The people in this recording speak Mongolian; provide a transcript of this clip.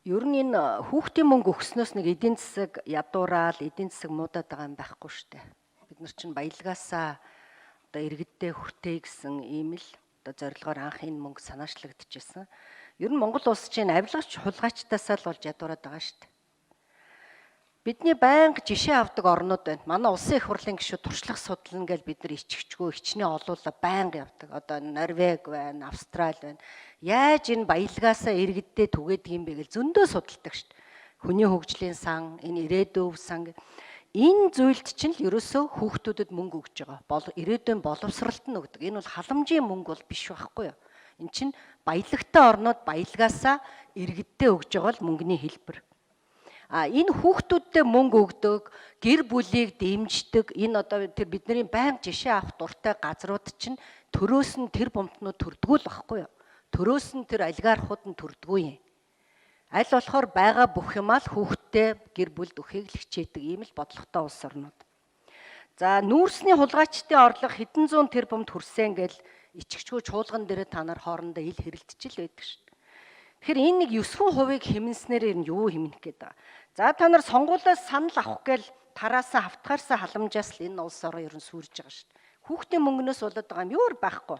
Ер нь энэ хүүхдийн мөнгө өгснөөс нэг эдийн засаг ядуураад, эдийн засаг муудаад байгаа юм байхгүй шүү дээ. Бид нар чинь баялгаасаа одоо иргэддээ хүртээ гэсэн ийм л одоо зорилгоор анх энэ мөнгө санаачлагдчихсан. Ер нь Монгол улс чинь авилгач хулгайчтаасаа л болж ядуураад байгаа шүү дээ. Бидний байнга жишээ авдаг орнууд байна. Манай улсын их хурлын гишүүд туршлага судлана гэж бид нар ичгчгөө хичнээн олуулаа байнга явдаг. Одоо Норвеги байна, Австрали байна. Яаж энэ баялгаасаа иргэддээ түгээдэг юм бэ гэж зөндөө судалдаг шүү дээ. Хүний хөгжлийн сан, энэ ирээдүйн сан. Энэ зүйлд чинь л ерөөсөө хүүхдүүдэд мөнгө өгж байгаа. Ирээдүйн боловсролт нь өгдөг. Энэ бол халамжийн мөнгө бол биш байхгүй юу? Энэ чинь баялагтай орнууд баялгаасаа иргэддээ өгж байгаа л мөнгөний хэлбэр. Энэ хүүхдүүдтэй мөнгө өгдөг, гэр бүлийг дэмждэг, энэ одоо тэр бидний байнга жишээ авах дуртай газрууд чинь төрөөс нь тэр бомтнууд төрдгөө л байхгүй юу? Төрөөс нь тэр олигархууд нь төрдгөө юм. Аль болохоор байгаа бүх юмаа л хүүхдтэй гэр бүлд өгөхийг л хичээдэг ийм л бодлоготой улс орнууд. За нүүрсний хулгайчдын орлого хэдэн зуун тэрбумд хүрсэн гэл ичгчгүй чуулган дээр та нар хоорондоо ил хэрэлдэж л байдаг шүү дээ. Тэгэхээр энэ нэг 9% хэмнэснээр энэ юу хэмнэх гээд байгаа. За та нар сонгуулиас санал авах гээл тараасан хавтгаарсан халамжаас л энэ улс орон ер нь сүрж байгаа шүү дээ. Хүүхдийн мөнгнөөс болоод байгаа юм юу байхгүй.